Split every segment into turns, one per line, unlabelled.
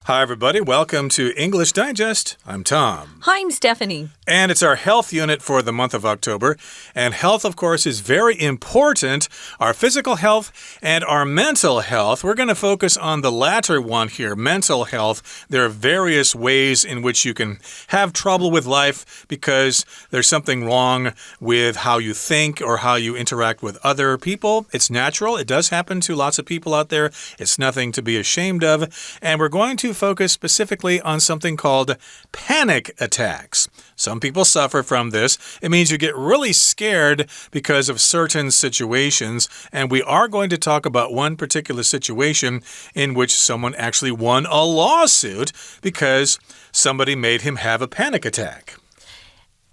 Hi, everybody. Welcome to English Digest. I'm Tom.
Hi, I'm Stephanie.
And it's our health unit for the month of October. And health, of course, is very important. Our physical health and our mental health. We're going to focus on the latter one here, mental health. There are various ways in which you can have trouble with life because there's something wrong with how you think or how you interact with other people. It's natural. It does happen to lots of people out there. It's nothing to be ashamed of. And we're going to focus specifically on something called panic attacks. Some people suffer from this. It means you get really scared because of certain situations. And we are going to talk about one particular situation in which someone actually won a lawsuit because somebody made him have a panic attack.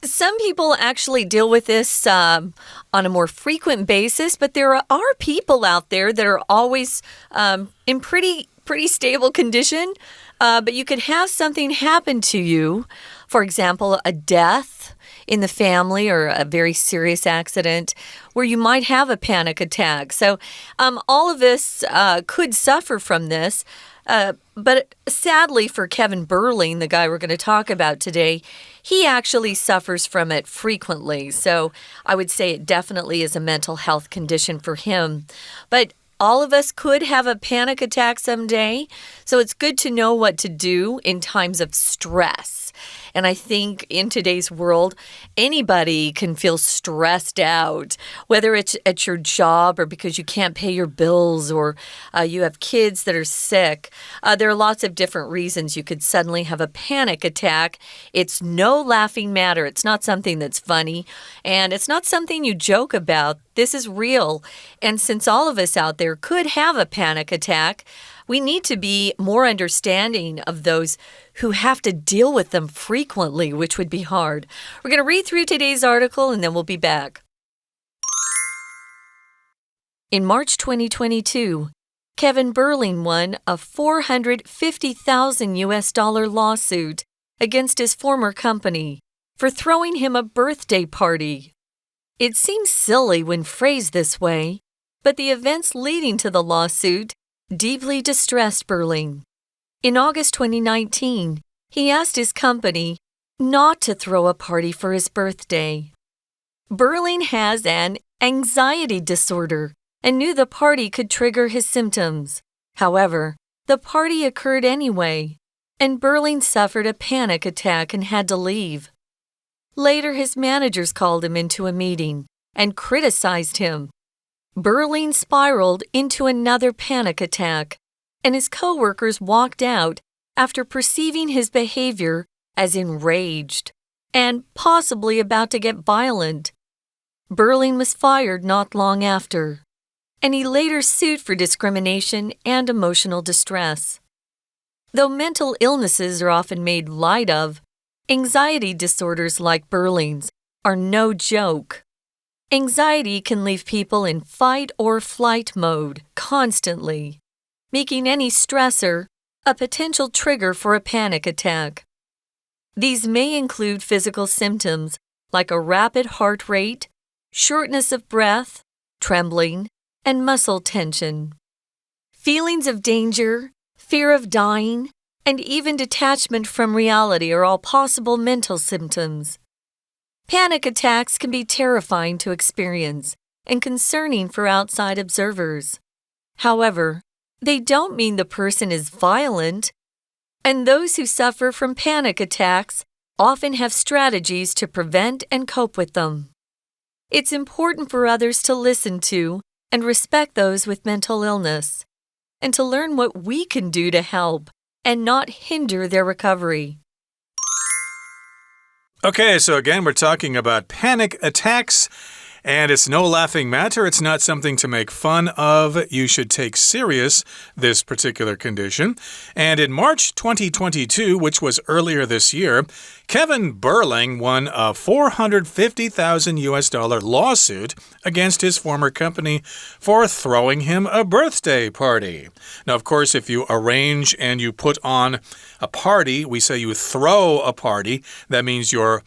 Some people actually deal with this on a more frequent basis, but there are people out there that are always in pretty stable condition, but you could have something happen to you. For example, a death in the family or a very serious accident where you might have a panic attack. So all of us could suffer from this. But sadly for Kevin Burling, the guy we're going to talk about today, he actually suffers from it frequently. So I would say it definitely is a mental health condition for him. But all of us could have a panic attack someday, so it's good to know what to do in times of stress. And I think in today's world, anybody can feel stressed out, whether it's at your job or because you can't pay your bills or you have kids that are sick. There are lots of different reasons you could suddenly have a panic attack. It's no laughing matter. It's not something that's funny, and it's not something you joke about. This is real. And since all of us out there could have a panic attack, we need to be more understanding of those who have to deal with them frequently, which would be hard. We're going to read through today's article and then we'll be back. In March 2022, Kevin Burling won a $450,000 lawsuit against his former company for throwing him a birthday party. It seems silly when phrased this way, but the events leading to the lawsuit deeply distressed Burling. In August 2019, he asked his company not to throw a party for his birthday. Burling has an anxiety disorder and knew the party could trigger his symptoms. However, the party occurred anyway, and Burling suffered a panic attack and had to leave. Later, his managers called him into a meeting and criticized him. Burling spiraled into another panic attack, and his coworkers walked out after perceiving his behavior as enraged and possibly about to get violent. Burling was fired not long after, and he later sued for discrimination and emotional distress. Though mental illnesses are often made light of, anxiety disorders like Burling's are no joke. Anxiety can leave people in fight or flight mode constantly, making any stressor a potential trigger for a panic attack. These may include physical symptoms like a rapid heart rate, shortness of breath, trembling, and muscle tension. Feelings of danger, fear of dying, and even detachment from reality are all possible mental symptoms. Panic attacks can be terrifying to experience and concerning for outside observers. However, they don't mean the person is violent, and those who suffer from panic attacks often have strategies to prevent and cope with them. It's important for others to listen to and respect those with mental illness, and to learn what we can do to help and not hinder their recovery.
Okay, so again, we're talking about panic attacks. And it's no laughing matter. It's not something to make fun of. You should take serious this particular condition. And in March 2022, which was earlier this year, Kevin Burling won a $450,000 lawsuit against his former company for throwing him a birthday party. Now, of course, if you arrange and you put on a party, we say you throw a party. That means you're,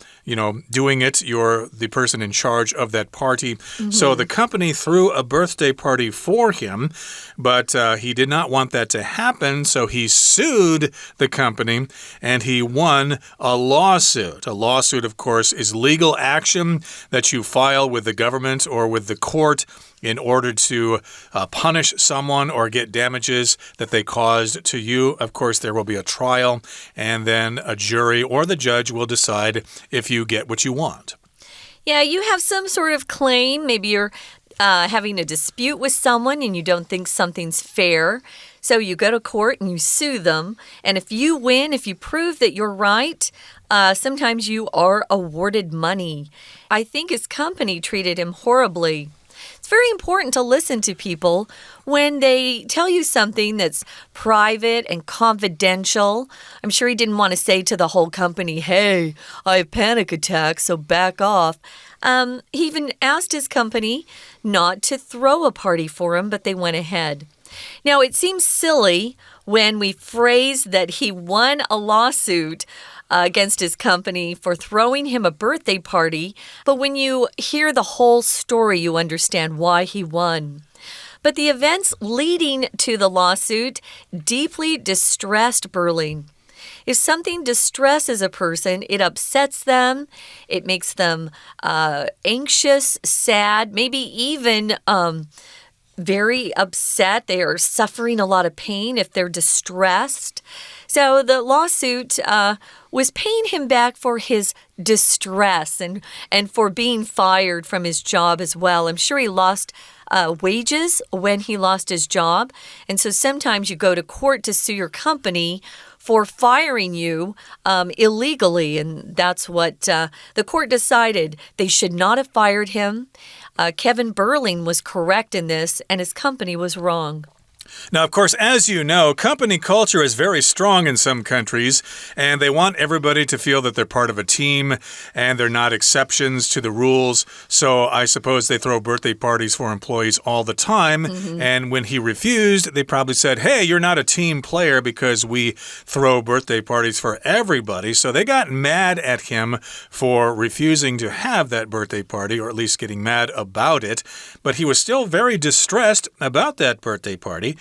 doing it. You're the person in charge of that party. party. So the company threw a birthday party for him, but he did not want that to happen, so he sued the company, and he won a lawsuit. A lawsuit, of course, is legal action that you file with the government or with the court in order to punish someone or get damages that they caused to you. Of course, there will be a trial, and then a jury or the judge will decide if you get what you want.
Yeah, you have some sort of claim. Maybe you're having a dispute with someone and you don't think something's fair. So you go to court and you sue them. And if you win, if you prove that you're right, sometimes you are awarded money. I think his company treated him horribly. It's very important to listen to people when they tell you something that's private and confidential. I'm sure he didn't want to say to the whole company, hey, I have panic attacks, so back off. He even asked his company not to throw a party for him, but they went ahead. Now, it seems silly when we phrase that he won a lawsuit against his company for throwing him a birthday party, but when you hear the whole story, you understand why he won. But the events leading to the lawsuit deeply distressed Berling. If something distresses a person, it upsets them, it makes them anxious, sad, maybe even very upset. They are suffering a lot of pain if they're distressed. So the lawsuit was paying him back for his distress and for being fired from his job as well. I'm sure he lost wages when he lost his job. And so sometimes you go to court to sue your company for firing you illegally. And that's what the court decided. They should not have fired him. Kevin Berling was correct in this, and his company was wrong.
Now, of course, as you know, company culture is very strong in some countries, and they want everybody to feel that they're part of a team and they're not exceptions to the rules. So I suppose they throw birthday parties for employees all the time. And when he refused, they probably said, hey, you're not a team player because we throw birthday parties for everybody. So they got mad at him for refusing to have that birthday party, or at least getting mad about it. But he was still very distressed about that birthday party.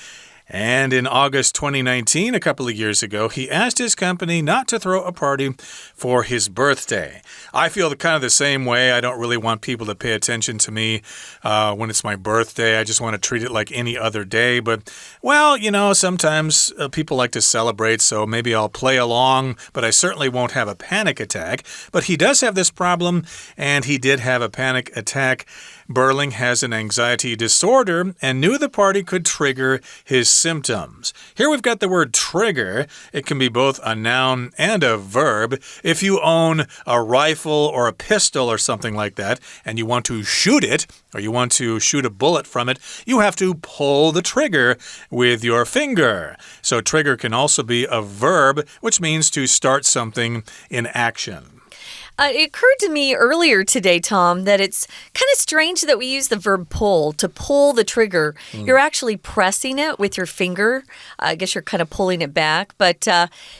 And in August 2019, a couple of years ago, he asked his company not to throw a party for his birthday. I feel kind of the same way. I don't really want people to pay attention to me when it's my birthday. I just want to treat it like any other day. But, well, you know, sometimes people like to celebrate, so maybe I'll play along, but I certainly won't have a panic attack. But he does have this problem, and he did have a panic attack. Berling has an anxiety disorder and knew the party could trigger his symptoms. Here we've got the word trigger. It can be both a noun and a verb. If you own a rifle or a pistol or something like that, and you want to shoot it, or you want to shoot a bullet from it, you have to pull the trigger with your finger. So trigger can also be a verb, which means to start something in action.
It occurred to me earlier today, Tom, that it's kind of strange that we use the verb pull, to pull the trigger. You're actually pressing it with your finger. I guess you're kind of pulling it back. But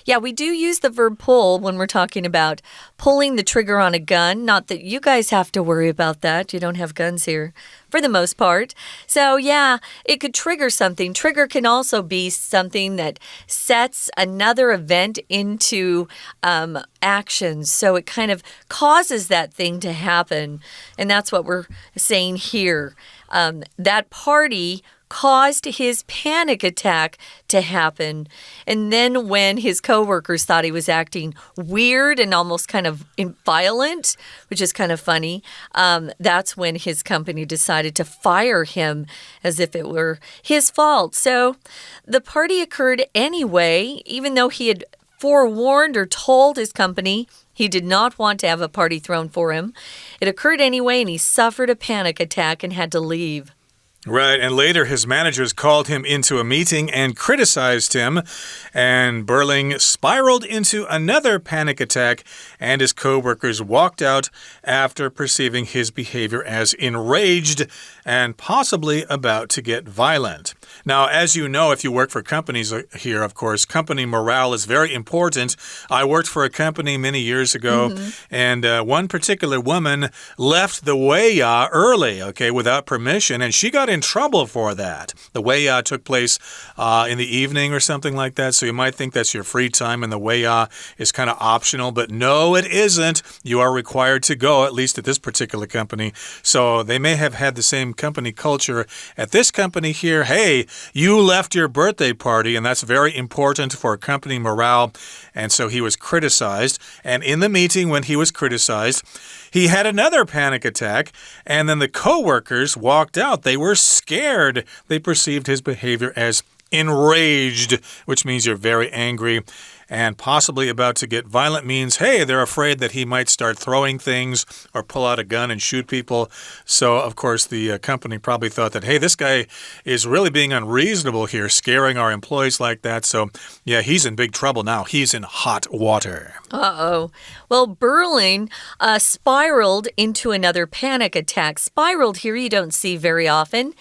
yeah, we do use the verb pull when we're talking about pulling the trigger on a gun. Not that you guys have to worry about that. You don't have guns here for the most part. So yeah, it could trigger something. Trigger can also be something that sets another event into action. So it kind of causes that thing to happen. And that's what we're saying here. That party caused his panic attack to happen. And then when his coworkers thought he was acting weird and almost kind of violent, which is kind of funny, that's when his company decided to fire him as if it were his fault. So the party occurred anyway, even though he had forewarned or told his company he did not want to have a party thrown for him. It occurred anyway, and he suffered a panic attack and had to leave.
Right, and later his managers called him into a meeting and criticized him, and Berling spiraled into another panic attack, and his co-workers walked out after perceiving his behavior as enraged and possibly about to get violent. Now, as you know, if you work for companies here, of course, company morale is very important. I worked for a company many years ago, and one particular woman left the weia early, okay, without permission, and she got in trouble for that. The weia took place in the evening or something like that, so you might think that's your free time and the weia is kind of optional, but no, it isn't. You are required to go, at least at this particular company. So they may have had the same company culture. At this company here, hey, you left your birthday party, and that's very important for company morale, and so he was criticized. And in the meeting, when he was criticized, he had another panic attack, and then the co-workers walked out. They were scared. They perceived his behavior as enraged, which means you're very angry. And possibly about to get violent means, hey, they're afraid that he might start throwing things or pull out a gun and shoot people. So, of course, the company probably thought that, hey, this guy is really being unreasonable here, scaring our employees like that. So, yeah, he's in big trouble now. He's in hot water.
Uh-oh. Well, Berling spiraled into another panic attack. Spiraled here you don't see very often.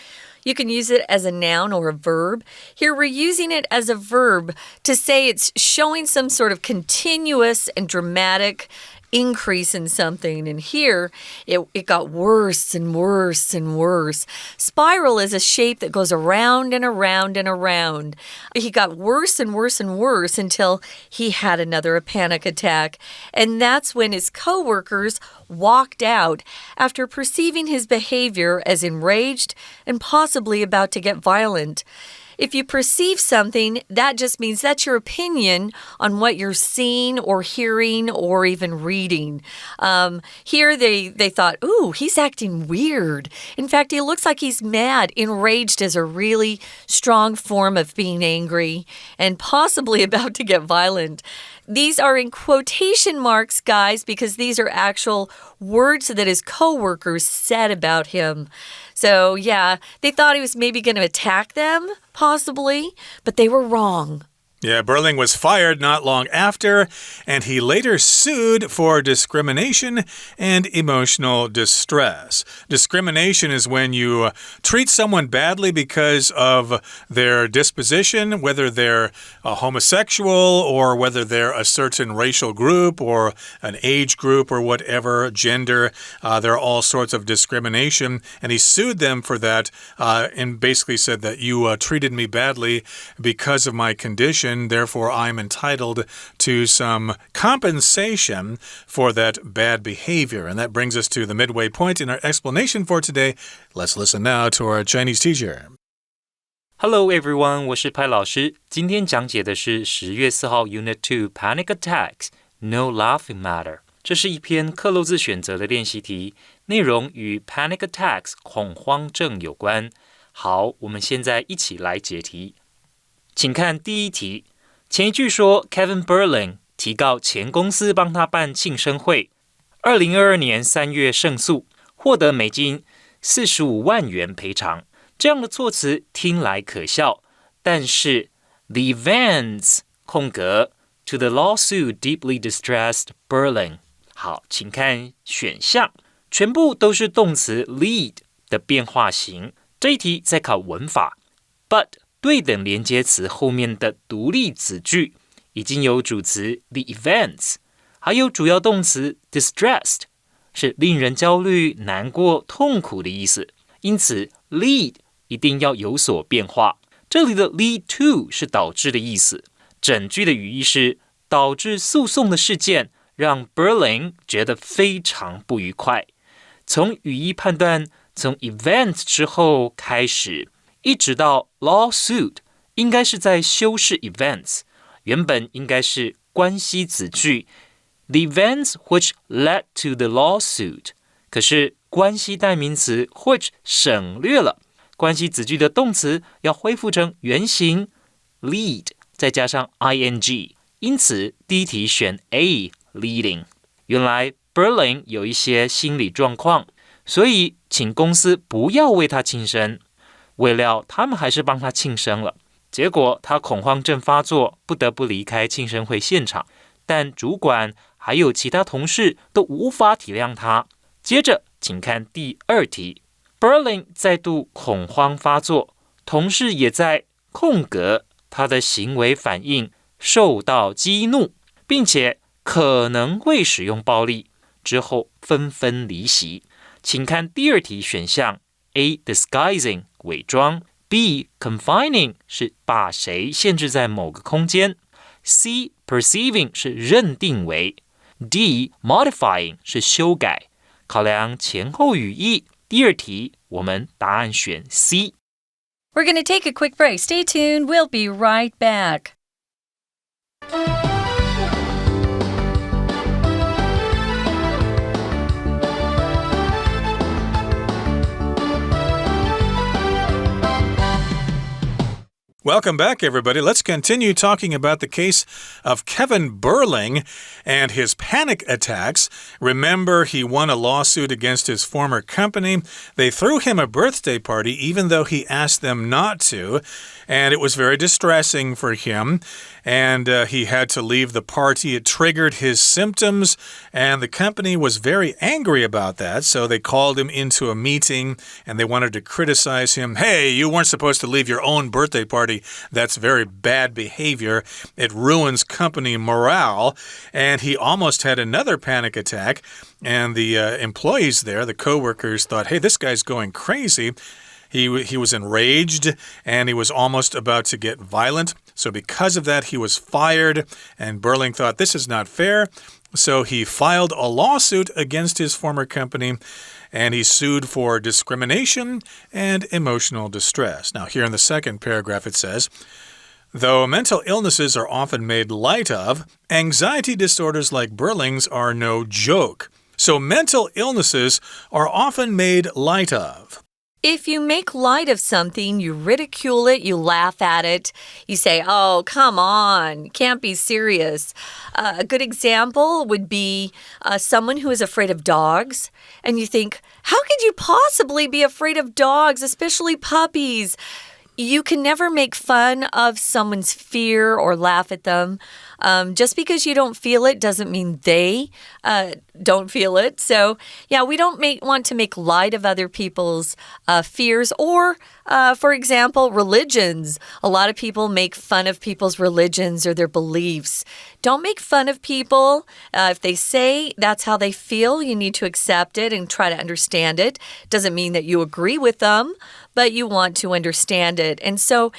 You can use it as a noun or a verb. Here we're using it as a verb to say it's showing some sort of continuous and dramatic increase in something. And here, it got worse and worse and worse. Spiral is a shape that goes around and around and around. He got worse and worse and worse until he had another panic attack. And that's when his coworkers walked out after perceiving his behavior as enraged and possibly about to get violent. If you perceive something, that just means that's your opinion on what you're seeing or hearing or even reading. Here they thought, ooh, he's acting weird. In fact, he looks like he's mad. Enraged is a really strong form of being angry and possibly about to get violent. These are in quotation marks, guys, because these are actual words that his coworkers said about him. So, yeah, they thought he was maybe going to attack them, possibly, but they were wrong.
Yeah, Berling was fired not long after, and he later sued for discrimination and emotional distress. Discrimination is when you treat someone badly because of their disposition, whether they're a homosexual or whether they're a certain racial group or an age group or whatever, gender. There are all sorts of discrimination, and he sued them for that and basically said that you treated me badly because of my condition. Therefore, I'm entitled to some compensation for that bad behavior. And that brings us to the midway point in our explanation for today. Let's listen now to our Chinese teacher.
Hello everyone, 我是派老师。今天讲解的是10月4号 Unit2 Panic Attacks No Laughing Matter。这是一篇克漏字选择的练习题，内容与 Panic Attacks 恐慌症有关。好，我们现在一起来解题。请看第一题，前一句说 Kevin Berling 提告前公司帮他办庆生会，2022年3月胜诉，获得美金45万元赔偿。这样的措辞听来可笑，但是 the events 空格 to the lawsuit deeply distressed Berling。好，请看选项，全部都是动词 lead 的变化型。这一题在考文法 ，but 对等连接词后面的独立子句已经有主词 the events， 还有主要动词 distressed， 是令人焦虑、难过、痛苦的意思。因此 lead 一定要有所变化。这里的 lead to 是导致的意思。整句的语义是导致诉讼的事件让 Berling 觉得非常不愉快。从语义判断，从 events 之后开始，一直到 lawsuit 应该是在修饰 events， 原本应该是关系子句 the events which led to the lawsuit， 可是关系代名词 which 省略了，关系子句的动词要恢复成原形 lead 再加上 ing， 因此第一题选 A leading。原来 Berling 有一些心理状况，所以请公司不要为他庆生。未料他们还是帮他庆生了。结果他恐慌症发作，不得不离开庆生会现场，但主管还有其他同事都无法体谅他。接着请看第2题， Berlin 再度恐慌发作，同事也在空格，他的行为反应受到激怒，并且可能会使用暴力，之后纷纷离席。请看第2题选项 A. Disguising 伪装， B. Confining 是把谁限制在某个空间， C. Perceiving 是认定为， D. Modifying 是修改。考量前后语义，第2题我们答案选 C。
We're going to take a quick break. Stay tuned. We'll be right back.
Welcome back, everybody. Let's continue talking about the case of Kevin Berling and his panic attacks. Remember, he won a lawsuit against his former company. They threw him a birthday party, even though he asked them not to. And it was very distressing for him. And he had to leave the party. It triggered his symptoms. And the company was very angry about that. So they called him into a meeting and they wanted to criticize him. Hey, you weren't supposed to leave your own birthday party. That's very bad behavior. It ruins company morale. And he almost had another panic attack. And the employees there, the co-workers, thought, hey, this guy's going crazy. He was enraged and he was almost about to get violent. So because of that, he was fired. And Berling thought, this is not fair. So he filed a lawsuit against his former company. And he sued for discrimination and emotional distress. Now, here in the second paragraph, it says, though mental illnesses are often made light of, anxiety disorders like Berling's are no joke. So mental illnesses are often made light of.
If you make light of something, you ridicule it, you laugh at it, you say, oh, come on, can't be serious. A good example would be someone who is afraid of dogs, and you think, how could you possibly be afraid of dogs, especially puppies? You can never make fun of someone's fear or laugh at them. Just because you don't feel it doesn't mean they don't feel it. So, yeah, we don't want to make light of other people's fears or, for example, religions. A lot of people make fun of people's religions or their beliefs. Don't make fun of people. If they say that's how they feel, you need to accept it and try to understand it. Doesn't mean that you agree with them, but you want to understand it. And so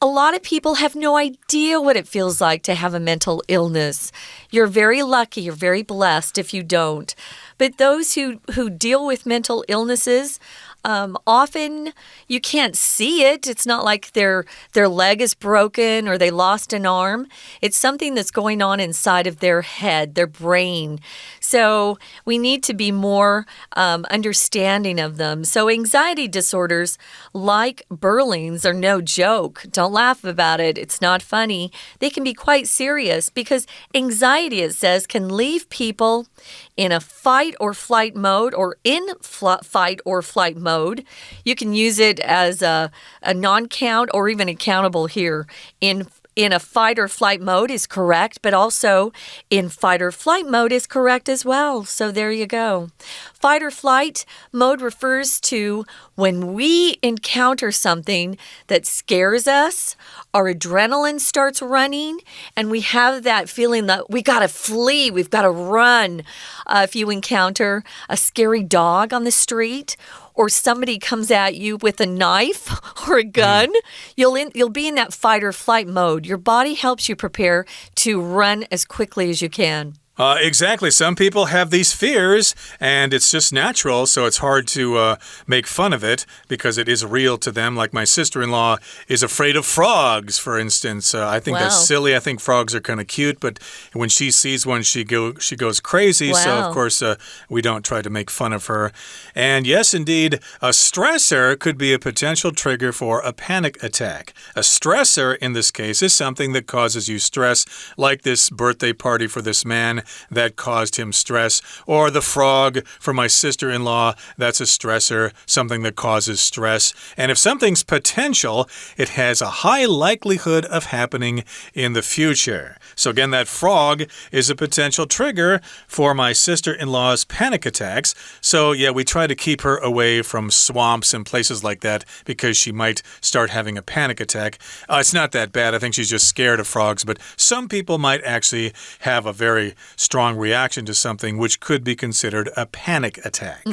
a lot of people have no idea what it feels like to have a mental illness. You're very lucky, you're very blessed if you don't. But those who deal with mental illnesses, often you can't see it. It's not like their leg is broken or they lost an arm. It's something that's going on inside of their head, their brain. So we need to be more understanding of them. So anxiety disorders like Berling's are no joke. Don't laugh about it. It's not funny. They can be quite serious because anxiety, it says, can leave people in a fight or flight mode or in fight or flight mode. You can use it as a non-count or even a countable here. In a fight or flight mode is correct, but also in fight or flight mode is correct as well. So there you go. Fight or flight mode refers to when we encounter something that scares us, our adrenaline starts running, and we have that feeling that we got to flee, we've got to run. If you encounter a scary dog on the street, or somebody comes at you with a knife or a gun, you'll be in that fight or flight mode. Your body helps you prepare to run as quickly as you can.
Exactly. Some people have these fears, and it's just natural, so it's hard to make fun of it because it is real to them. Like my sister-in-law is afraid of frogs, for instance. I think that's silly. I think frogs are kind of cute, but when she sees one, she goes crazy.
Wow.
So, of course, we don't try to make fun of her. And yes, indeed, a stressor could be a potential trigger for a panic attack. A stressor, in this case, is something that causes you stress, like this birthday party for this man. that caused him stress. Or the frog for my sister-in-law, that's a stressor, something that causes stress. And if something's potential, it has a high likelihood of happening in the future. So again, that frog is a potential trigger for my sister-in-law's panic attacks. So yeah, we try to keep her away from swamps and places like that because she might start having a panic attack. It's not that bad. I think she's just scared of frogs, but some people might actually have a very strong reaction to something which could be considered a panic attack.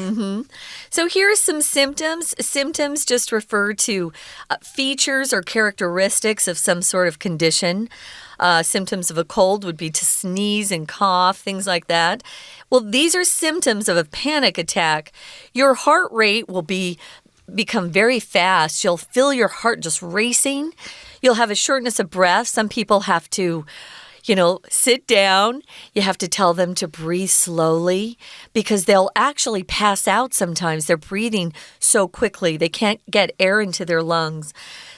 So here are some symptoms. Symptoms just refer to features or characteristics of some sort of condition. Symptoms of a cold would be to sneeze and cough, things like that. Well, these are symptoms of a panic attack. Your heart rate will become very fast. You'll feel your heart just racing. You'll have a shortness of breath. Some people have to sit down. You have to tell them to breathe slowly because they'll actually pass out sometimes. They're breathing so quickly. They can't get air into their lungs.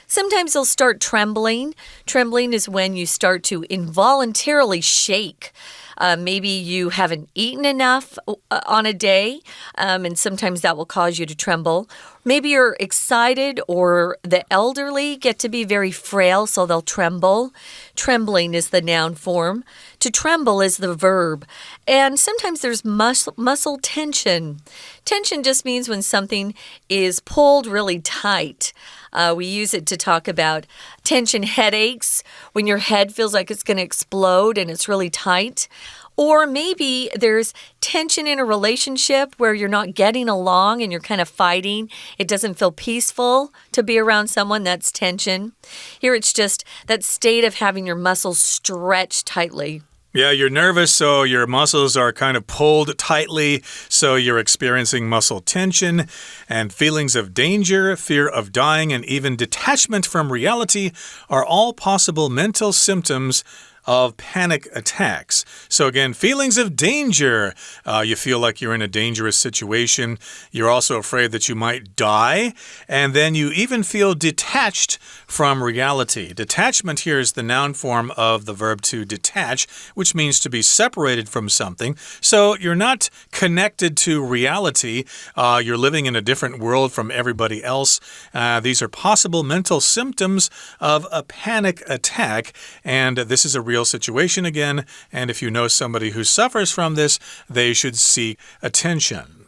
Sometimes they'll start trembling. Trembling is when you start to involuntarily shake. Maybe you haven't eaten enough on a day, and sometimes that will cause you to tremble. Maybe you're excited, or the elderly get to be very frail, so they'll tremble. Trembling is the noun form. To tremble is the verb. And sometimes there's muscle tension. Tension just means when something is pulled really tight. We use it to talk about tension headaches, when your head feels like it's going to explode and it's really tight. Or maybe there's tension in a relationship where you're not getting along and you're kind of fighting. It doesn't feel peaceful to be around someone. That's tension. Here it's just that state of having your muscles stretched tightly.
Yeah, you're nervous, so your muscles are kind of pulled tightly, so you're experiencing muscle tension, and feelings of danger, fear of dying, and even detachment from reality are all possible mental symptoms of panic attacks. So again, feelings of danger. You feel like you're in a dangerous situation. You're also afraid that you might die. And then you even feel detached from reality. Detachment here is the noun form of the verb to detach, which means to be separated from something. So you're not connected to reality. You're living in a different world from everybody else. These are possible mental symptoms of a panic attack. And this is a real situation again, and if you know somebody who suffers from this, they should seek attention.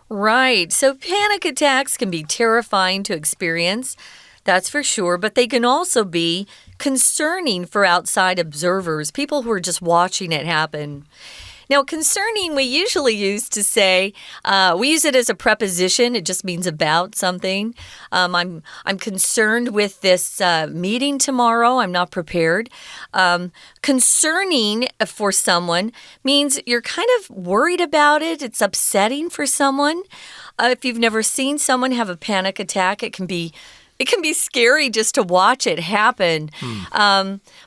Right. So panic attacks can be terrifying to experience, that's for sure, but they can also be concerning for outside observers, people who are just watching it happen. Now, concerning we usually use to say, we use it as a preposition. It just means about something. I'm concerned with this meeting tomorrow. I'm not prepared. Concerning for someone means you're kind of worried about it. It's upsetting for someone. If you've never seen someone have a panic attack, it can be scary just to watch it happen.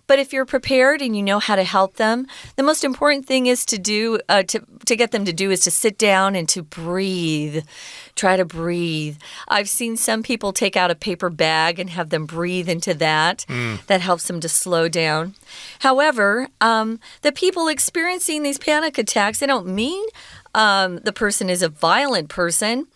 But if you're prepared and you know how to help them, the most important thing is to get them to do is to sit down and to breathe. Try to breathe. I've seen some people take out a paper bag and have them breathe into that. That helps them to slow down. However, the people experiencing these panic attacks, they don't mean the person is a violent person.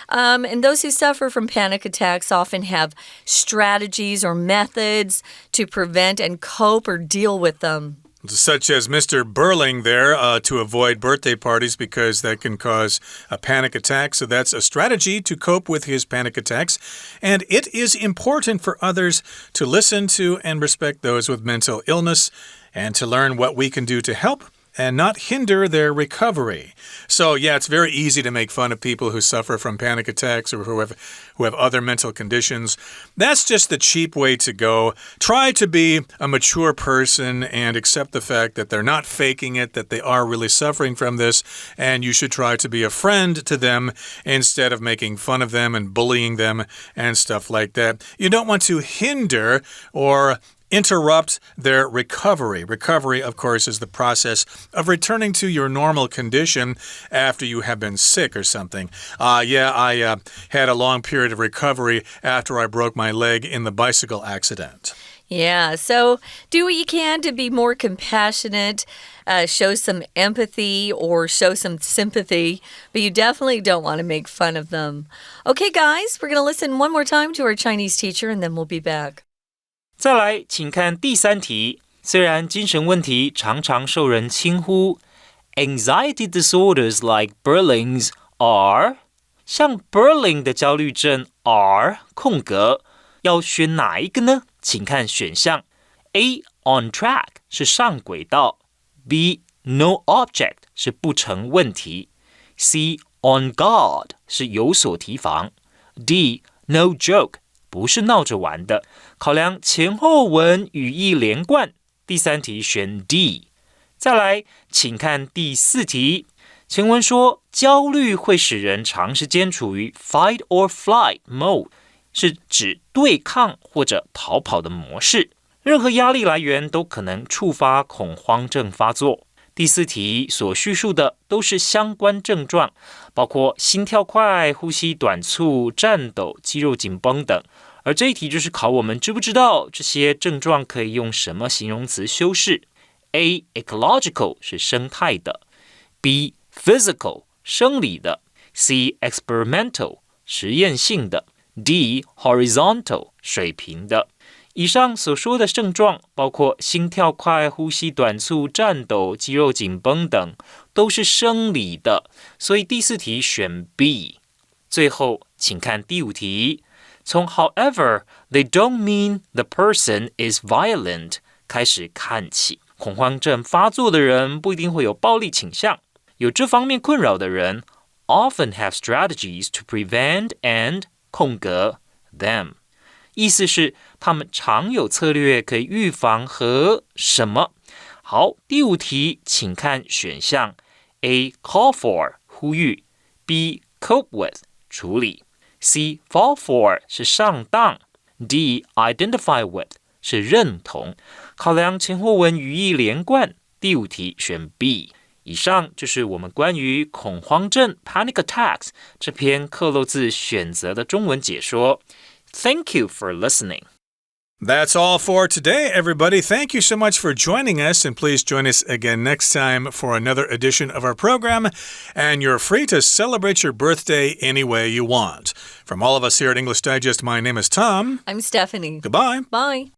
And those who suffer from panic attacks often have strategies or methods to prevent and cope or deal with them.
Such as Mr. Burling there to avoid birthday parties because that can cause a panic attack. So that's a strategy to cope with his panic attacks. And it is important for others to listen to and respect those with mental illness and to learn what we can do to help and not hinder their recovery. So, yeah, it's very easy to make fun of people who suffer from panic attacks or who have other mental conditions. That's just the cheap way to go. Try to be a mature person and accept the fact that they're not faking it, that they are really suffering from this, and you should try to be a friend to them instead of making fun of them and bullying them and stuff like that. You don't want to hinder or interrupt their recovery. Recovery, of course, is the process of returning to your normal condition after you have been sick or something. I had a long period of recovery after I broke my leg in the bicycle accident.
Yeah, so do what you can to be more compassionate, show some empathy or show some sympathy, but you definitely don't want to make fun of them. Okay, guys, we're going to listen one more time to our Chinese teacher, and then we'll be back.
再来，请看第3题。虽然精神问题常常受人轻忽 ，anxiety disorders like Berlin's are 像 Berlin 的焦虑症 are 空格，要选哪一个呢？请看选项 A. On track 是上轨道 B. No object 是不成问题 C. On guard 是有所提防 D. No joke 不是闹着玩的。考量前后文语义连贯，第3题选 D。 再来，请看第4题。前文说焦虑会使人长时间处于 fight or flight mode，是指对抗或者逃跑的模式，任何压力来源都可能触发恐慌症发作。第4题所叙述的都是相关症状，包括心跳快、呼吸短促、颤抖、肌肉紧绷等。而这一题就是考我们知不知道这些症状可以用什么形容词修饰。 A. Ecological 是生态的 B. Physical 生理的 C. Experimental 实验性的D. Horizontal 水平的。以上所说的症状包括心跳快、呼吸短促、颤抖、肌肉紧绷等，都是生理的，所以第4题选 B。 最后请看第5题。从 however they don't mean the person is violent 开始看起，恐慌症发作的人不一定会有暴力倾向，有这方面困扰的人 often have strategies to prevent and 空格 them， 意思是他们常有策略可以预防和什么。好，第5题请看选项 A. call for 呼吁 B. cope with 处理 C. fall for 是上当 D. identify with 是认同。考量前后文语义连贯，第5题选 B。以上就是我们关于恐慌症 Panic Attacks 这篇克漏字选择的中文解说。Thank you for listening.
That's all for today, everybody. Thank you so much for joining us, and please join us again next time for another edition of our program. And you're free to celebrate your birthday any way you want. From all of us here at English Digest, my name is Tom.
I'm Stephanie.
Goodbye.
Bye.